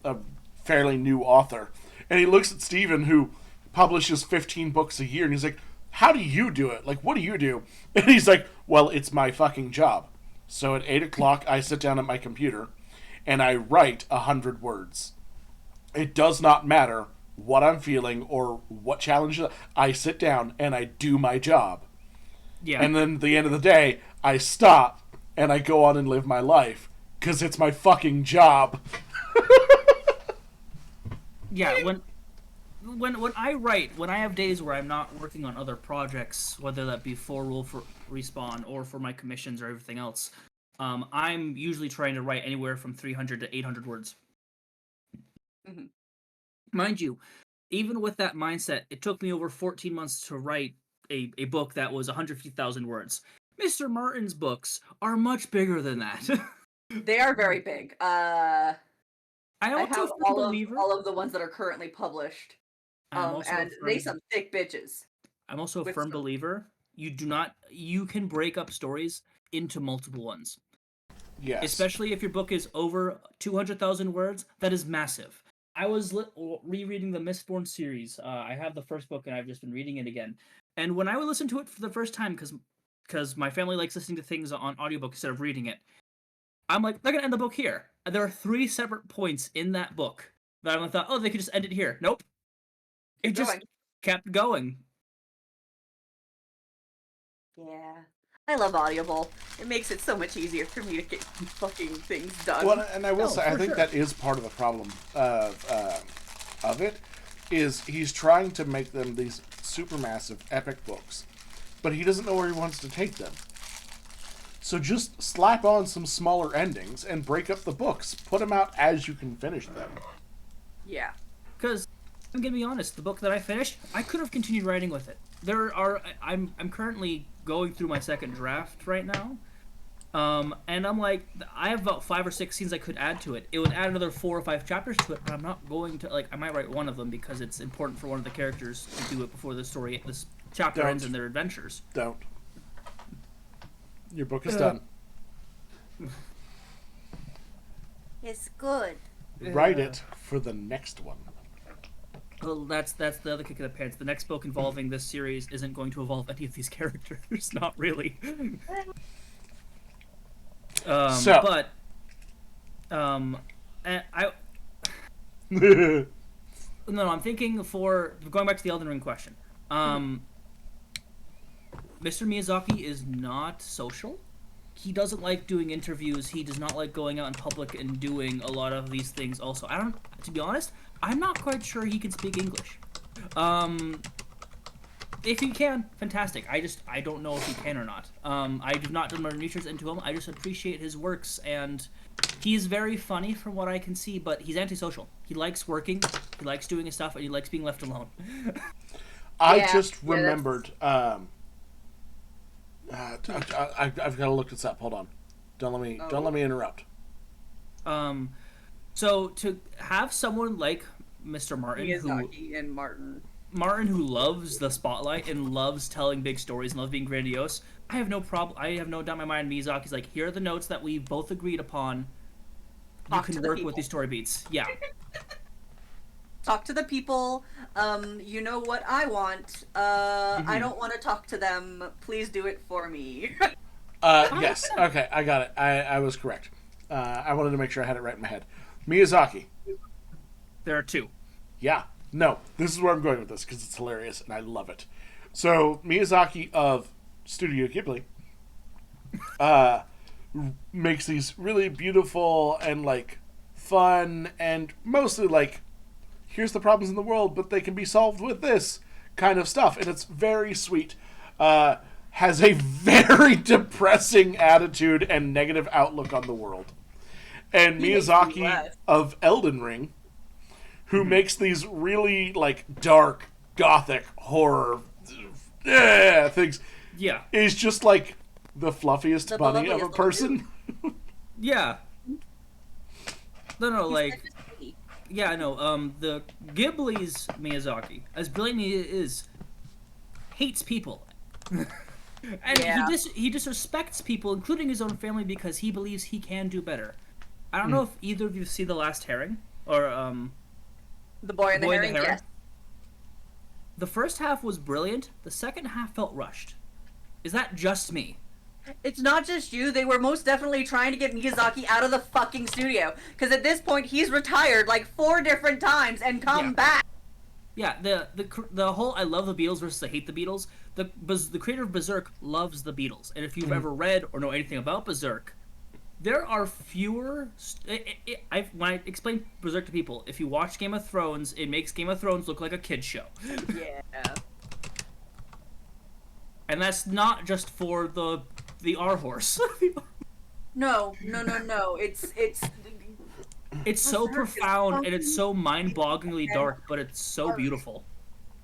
a fairly new author. And he looks at Stephen, who publishes 15 books a year, and he's like, how do you do it? Like, what do you do? And he's like, well, it's my fucking job. So at 8 o'clock, I sit down at my computer, and I write 100 words. It does not matter what I'm feeling or what challenge. I sit down and I do my job. Yeah. And then at the end of the day, I stop and I go on and live my life because it's my fucking job. Yeah, when I write, when I have days where I'm not working on other projects, whether that be for Wolf Respawn or for my commissions or everything else, I'm usually trying to write anywhere from 300 to 800 words. Mm-hmm. Mind you, even with that mindset, it took me over 14 months to write a book that was 150,000 words. Mr. Martin's books are much bigger than that. They are very big. I also have all of the ones that are currently published. And they some thick bitches. I'm also a firm believer you can break up stories into multiple ones. Yes. Especially if your book is over 200,000 words, that is massive. I was rereading the Mistborn series. I have the first book and I've just been reading it again. And when I would listen to it for the first time, because my family likes listening to things on audiobook instead of reading it, I'm like, they're going to end the book here. And there are 3 separate points in that book that I thought, oh, they could just end it here. Nope. It just kept going. Yeah. I love Audible. It makes it so much easier for me to get fucking things done. Well, and I will say, I think that is part of the problem of it, is he's trying to make them these supermassive epic books, but he doesn't know where he wants to take them. So just slap on some smaller endings and break up the books. Put them out as you can finish them. Yeah. Because I'm gonna be honest, the book that I finished, I could have continued writing with it. I'm currently going through my second draft right now, and I'm like, I have about 5 or 6 scenes I could add to it. It would add another 4 or 5 chapters to it, but I'm not going to, like, I might write one of them because it's important for one of the characters to do it before this chapter ends in their adventures. Don't. Your book is done. It's good. Write it for the next one. Well, that's the other kick in the pants. The next book involving this series isn't going to involve any of these characters. Not really. But No, I'm thinking for going back to the Elden Ring question. Mr. Miyazaki is not social. He doesn't like doing interviews. He does not like going out in public and doing a lot of these things. Also, to be honest, I'm not quite sure he can speak English. If he can, fantastic. I don't know if he can or not. I have not done my research into him. I just appreciate his works, and he's very funny from what I can see, but he's antisocial. He likes working, he likes doing his stuff, and he likes being left alone. I just remembered. I've got to look this up. Hold on. Don't let me interrupt. So to have someone like Mr. Martin, who loves the spotlight and loves telling big stories and loves being grandiose, I have no doubt in my mind Miyazaki's like, here are the notes that we both agreed upon. you Talk to can the work with people. these story beats. Yeah. Talk to the people. You know what I want. I don't want to talk to them. Please do it for me. Yes. Okay, I got it. I was correct. I wanted to make sure I had it right in my head. Miyazaki. There are two. Yeah. No, this is where I'm going with this because it's hilarious and I love it. So Miyazaki of Studio Ghibli makes these really beautiful and like fun and mostly like here's the problems in the world, but they can be solved with this kind of stuff, and it's very sweet. Has a very depressing attitude and negative outlook on the world. And He makes me Miyazaki laugh. of Elden Ring, who makes these really like dark, gothic horror things, Yeah. is just like the fluffiest The bunny of loveliest a little person. Yeah. No, like, He's such a sweetie. yeah, no, the Ghibli's Miyazaki, as brilliant as he is, hates people. And Yeah. he disrespects people, including his own family, because he believes he can do better. I don't know if either of you see The Last Herring, or, The boy and the Boy and the herring. Heron? Yes. the first half was brilliant, the second half felt rushed. Is that just me? It's not just you. They were most definitely trying to get Miyazaki out of the fucking studio. Because at this point, he's retired like 4 different times and come Yeah. back. Yeah, the whole I love the Beatles versus I hate the Beatles. The creator of Berserk loves the Beatles, and if you've ever read or know anything about Berserk, there are fewer. When I explain Berserk to people, if you watch Game of Thrones, it makes Game of Thrones look like a kids show, Yeah. and that's not just for the R horse. No. It's It's so Berserk is profound and it's fucking so mind-bogglingly and dark, but it's so harsh. beautiful.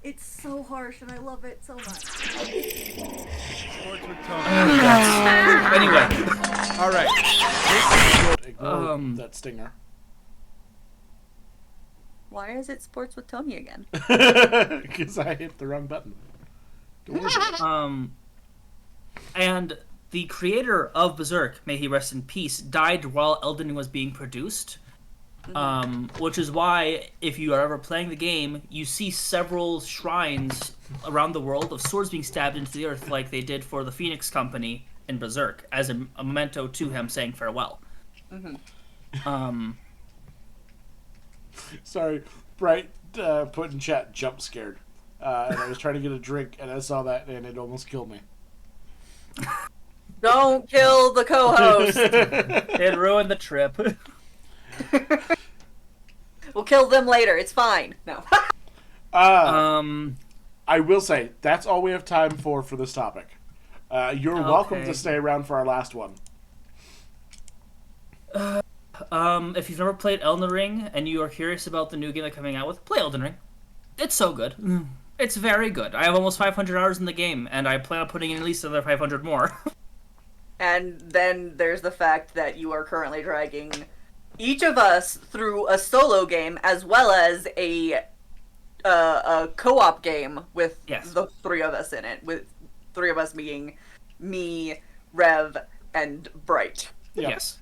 it's so harsh, and I love it so much. Anyway, All right. Ignore that stinger. Why is it sports with Tony again? Because I hit the wrong button. Don't worry about it. And the creator of Berserk, may he rest in peace, died while Elden Ring was being produced. Which is why, if you are ever playing the game, you see several shrines around the world of swords being stabbed into the earth, like they did for the Phoenix Company in Berserk, as a memento to him saying farewell. Sorry, Bright put in chat jump scared. And I was trying to get a drink and I saw that and it almost killed me. Don't kill the co-host. It ruined the trip. We'll kill them later. It's fine. No. I will say, that's all we have time for this topic. You're welcome Okay. to stay around for our last one. If you've never played Elden Ring and you are curious about the new game they're coming out with, play Elden Ring. It's so good. It's very good. I have almost 500 hours in the game, and I plan on putting in at least another 500 more. And then there's the fact that you are currently dragging each of us through a solo game as well as a co-op game with Yes. the 3 of us in it, with 3 of us being me, Rev, and Bright. Yeah. Yes.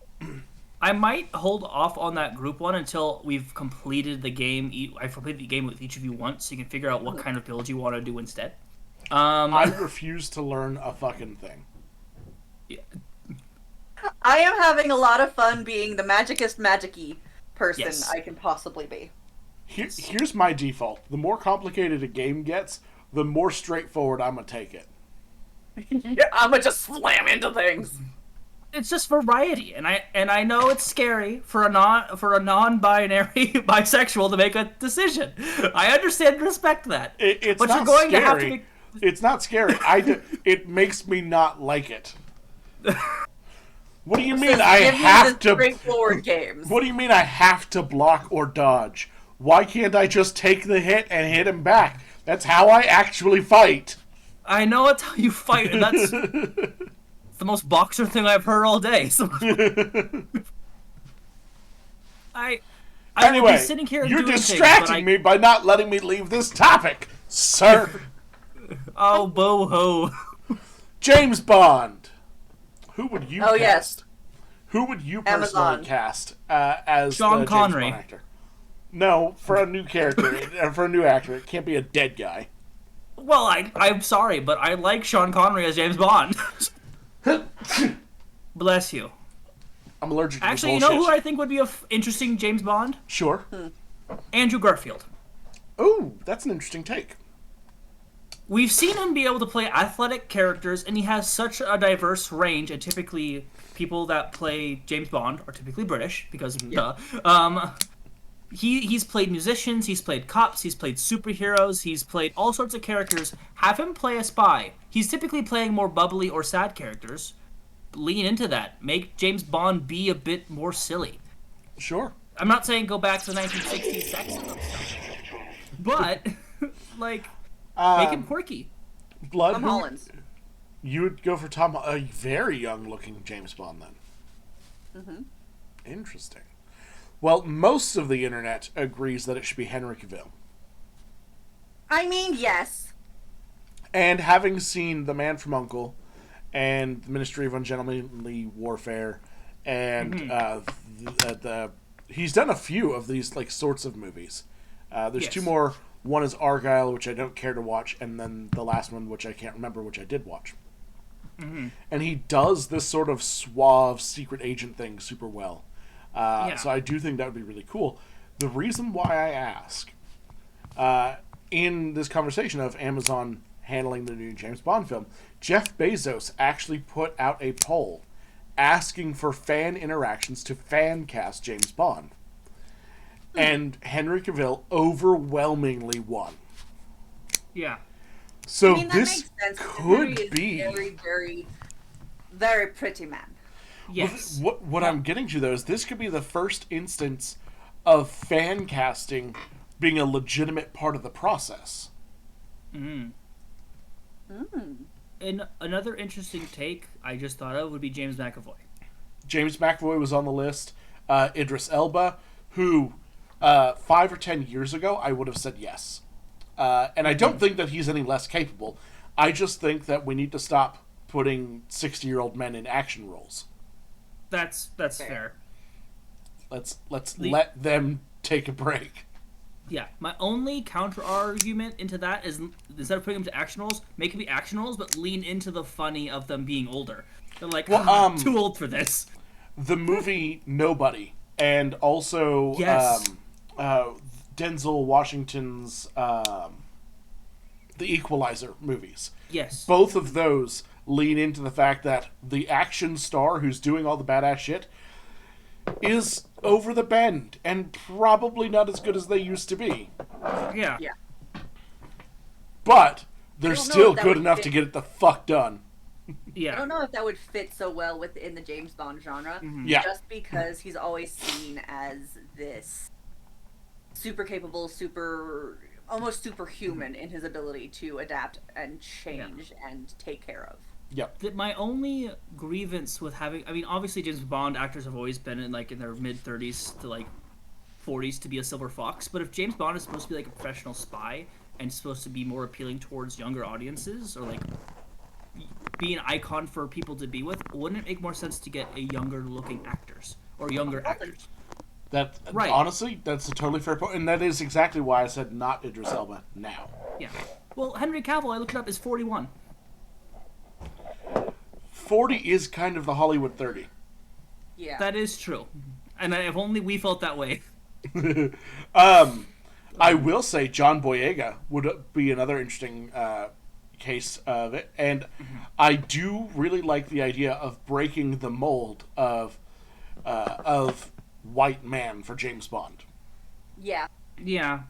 I might hold off on that group one until we've completed the game. I've completed the game with each of you once, so you can figure out what kind of build you want to do instead. I refuse to learn a fucking thing. I am having a lot of fun being the magicest magic-y person Yes. I can possibly be. Here's my default. The more complicated a game gets, the more straightforward I'm going to take it. Yeah, I'm gonna just slam into things. It's just variety, and I know it's scary for a non-binary bisexual to make a decision. I understand and respect that. It's But not you're going scary. to have to make... It's not scary. It makes me not like it. What do you mean Just I give me have the to... straightforward games. What do you mean I have to block or dodge? Why can't I just take the hit and hit him back? That's how I actually fight. I know it's how you fight, and that's the most boxer thing I've heard all day. So I will Anyway, be sitting here you're doing things, distracting but me by not letting me leave this topic, sir. Oh, boo hoo! James Bond. Who would you Oh, cast yes. Who would you personally Amazon. cast as Sean the Connery. James Bond actor? No, for a new character, for a new actor, it can't be a dead guy. Well, I'm sorry, but I like Sean Connery as James Bond. Bless you. I'm allergic to Actually, you bullshit. know who I think would be a interesting James Bond? Sure. Andrew Garfield. Ooh, that's an interesting take. We've seen him be able to play athletic characters, and he has such a diverse range. And typically, people that play James Bond are typically British because duh. He's played musicians, he's played cops, he's played superheroes, he's played all sorts of characters. Have him play a spy. He's typically playing more bubbly or sad characters. Lean into that. Make James Bond be a bit more silly. Sure. I'm not saying go back to the 1960s sexism stuff, but like make him quirky. Blood. Tom Holland's. You would go for a very young-looking James Bond then. Mm-hmm. Interesting. Well, most of the internet agrees that it should be Henry Cavill. I mean, yes. And having seen The Man from U.N.C.L.E. and The Ministry of Ungentlemanly Warfare, and he's done a few of these like sorts of movies. There's Yes. two more. One is Argyle, which I don't care to watch, and then the last one, which I can't remember, which I did watch. Mm-hmm. And he does this sort of suave secret agent thing super well. So I do think that would be really cool. The reason why I ask, in this conversation of Amazon handling the new James Bond film, Jeff Bezos actually put out a poll asking for fan interactions to fan cast James Bond. And Henry Cavill overwhelmingly won. Yeah. So I mean, that this makes sense. could Henry is be... a very, very, very pretty man. Yes. What I'm getting to, though, is this could be the first instance of fan casting being a legitimate part of the process. Mm. Mm. And another interesting take I just thought of would be James McAvoy. James McAvoy was on the list. Idris Elba, who 5 or 10 years ago I would have said yes. And I don't think that he's any less capable. I just think that we need to stop putting 60-year-old men in action roles. That's fair. Let's let them take a break. Yeah, my only counter argument into that is instead of putting them to action roles, make them be action roles, but lean into the funny of them being older. They're like, I'm too old for this. The movie Nobody, and also Yes. Denzel Washington's The Equalizer movies. Yes. Both of those lean into the fact that the action star who's doing all the badass shit is over the bend and probably not as good as they used to be. Yeah. Yeah. But they're I don't know still if that good would enough fit. to get it the fuck done. I Yeah. don't know if that would fit so well within the James Bond genre, Yeah. just because he's always seen as this super capable, almost superhuman in his ability to adapt and change and take care of. Yep. My only grievance with obviously James Bond actors have always been in their mid 30s to 40s to be a silver fox, but if James Bond is supposed to be like a professional spy and supposed to be more appealing towards younger audiences or be an icon for people to be with, wouldn't it make more sense to get a younger looking actors or younger actors? That Right. Honestly, that's a totally fair point, and that is exactly why I said not Idris Elba now. Yeah. Well, Henry Cavill, I looked it up, is 41. 40 is kind of the Hollywood 30. Yeah. That is true. And if only we felt that way. I will say John Boyega would be another interesting case of it, and I do really like the idea of breaking the mold of white man for James Bond. Yeah. Yeah.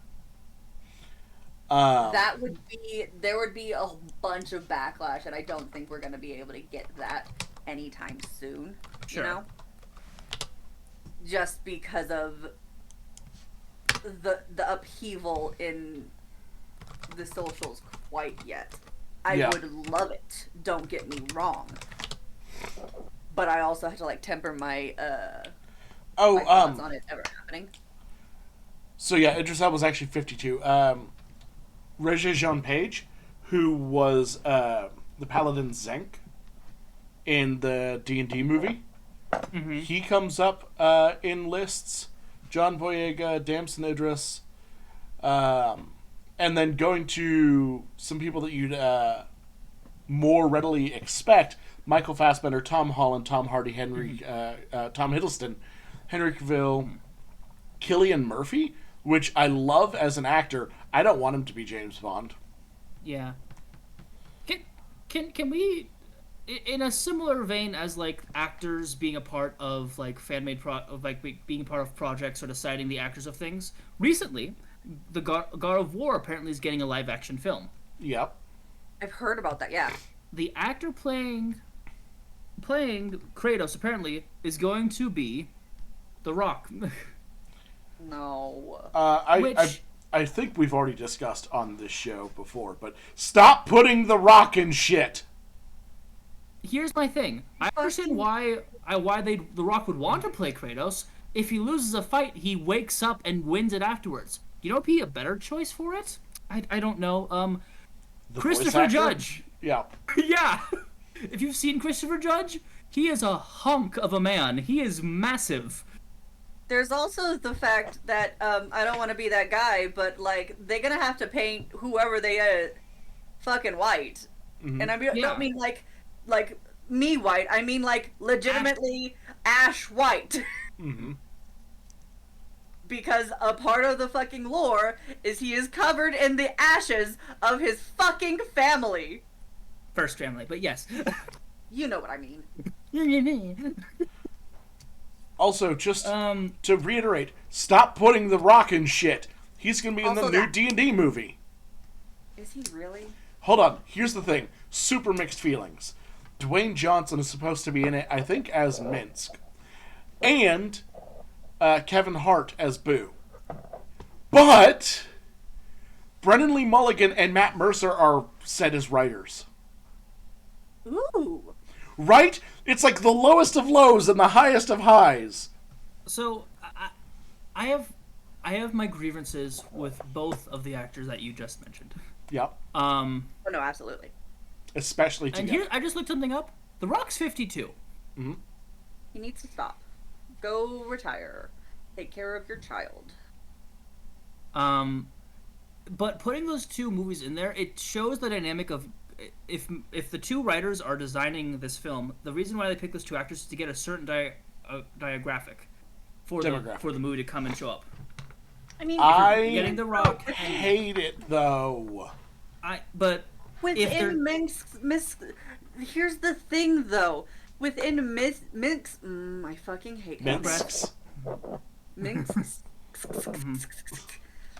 There would be a bunch of backlash, and I don't think we're going to be able to get that anytime soon. Sure. You know? Just because of the upheaval in the socials quite yet. I Yeah. would love it, don't get me wrong. But I also have to temper my my thoughts on it ever happening. So yeah, Idris Elba was actually 52. Regé-Jean Page, who was the Paladin Zenk in the D&D movie, He comes up in lists. John Boyega, Damson Idris, and then going to some people that you'd more readily expect: Michael Fassbender, Tom Holland, Tom Hardy, Tom Hiddleston, Henry Cavill, Cillian Murphy, which I love as an actor. I don't want him to be James Bond. Yeah. Can we, in a similar vein as like actors being a part of like being part of projects or deciding the actors of things? Recently, the God of War apparently is getting a live action film. Yep. I've heard about that. Yeah. The actor playing Kratos apparently is going to be The Rock. No. I think we've already discussed on this show before, but stop putting The Rock in shit. Here's my thing. I understand why The Rock would want to play Kratos. If he loses a fight, he wakes up and wins it afterwards. You know, what'd be a better choice for it? I don't know. Christopher Judge. Yeah. Yeah. If you've seen Christopher Judge, he is a hunk of a man. He is massive. There's also the fact that I don't want to be that guy, but like they're gonna have to paint whoever they fucking white, and don't mean like me white. I mean like legitimately ash white. Because a part of the fucking lore is he is covered in the ashes of his fucking family. First family, but yes. You know what I mean. Also, just to reiterate, stop putting The Rock in shit. He's going to be in the Also new that- D&D movie. Is he really? Hold on. Here's the thing. Super mixed feelings. Dwayne Johnson is supposed to be in it, I think, as Minsk. And Kevin Hart as Boo. But Brennan Lee Mulligan and Matt Mercer are said as writers. Ooh. Right? It's like the lowest of lows and the highest of highs. So I have my grievances with both of the actors that you just mentioned. Yep. Oh no, absolutely. Especially And together. here I just looked something up. The Rock's 52. He needs to stop. Go retire. Take care of your child. But putting those two movies in there, it shows the dynamic of if the two writers are designing this film, the reason why they pick those two actors is to get a certain demographic for the movie to come and show up. I mean, getting The Rock, hate it though. within Minsk, here's the thing though. Within Minsk, I fucking hate him. Minsk.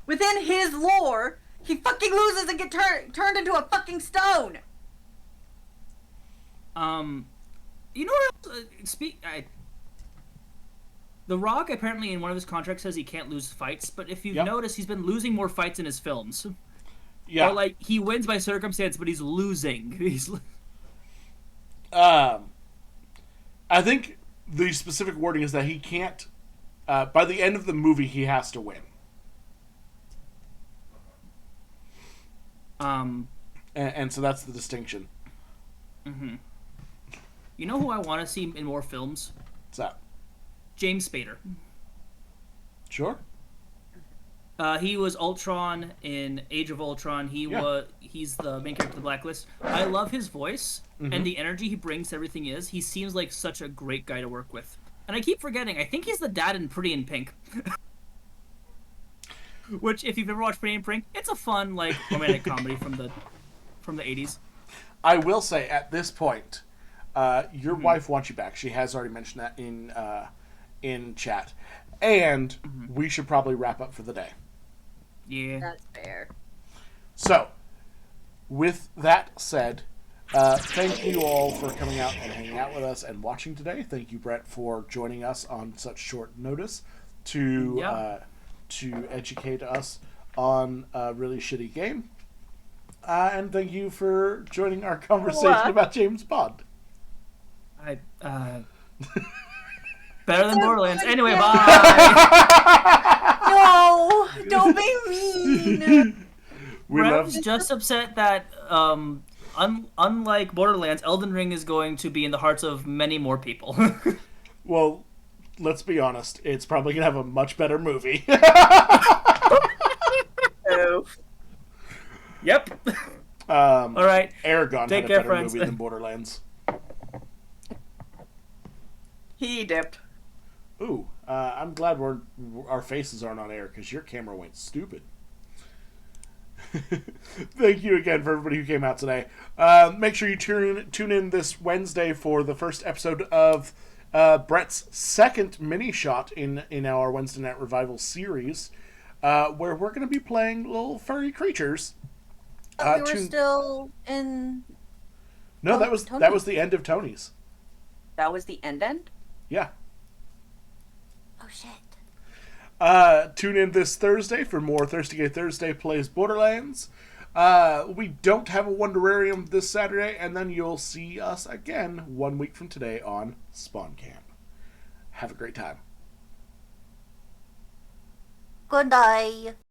Within his lore, he fucking loses and get turned into a fucking stone. You know what else? The Rock apparently in one of his contracts says he can't lose fights, but if you've noticed, he's been losing more fights in his films. Yeah. Or like he wins by circumstance, but he's losing. I think the specific wording is that he can't. By the end of the movie, he has to win. And so that's the distinction. You know who I want to see in more films? What's that? James Spader. Sure. He was Ultron in Age of Ultron. He's the main character of the Blacklist. I love his voice and the energy he brings to everything. He seems like such a great guy to work with. And I keep forgetting, I think he's the dad in Pretty in Pink. Which, if you've ever watched Pretty in Pink, it's a fun, like, romantic comedy from the 80s. I will say, at this point, your wife wants you back. She has already mentioned that in chat. And we should probably wrap up for the day. Yeah. That's fair. So, with that said, thank you all for coming out and hanging out with us and watching today. Thank you, Brett, for joining us on such short notice to educate us on a really shitty game. And thank you for joining our conversation about James Bond. Better than Borderlands. Anyway, bye! No! Don't be mean! Rev's just upset that, unlike Borderlands, Elden Ring is going to be in the hearts of many more people. Well, let's be honest. It's probably gonna have a much better movie. Oh. Yep. All right. Aragon Take had a care, better friends. movie than Borderlands. He dipped. Ooh, I'm glad our faces aren't on air because your camera went stupid. Thank you again for everybody who came out today. Make sure you tune in this Wednesday for the first episode of Brett's second mini shot in our Wednesday Night Revival series, where we're going to be playing little furry creatures. We were still in. No, that Tony. was the end of Tony's. That was the end? Yeah. Oh, shit. Tune in this Thursday for more Thirsty Gay Thursday Plays Borderlands. We don't have a Wonderarium this Saturday, and then you'll see us again 1 week from today on Spawn Camp. Have a great time. Good night.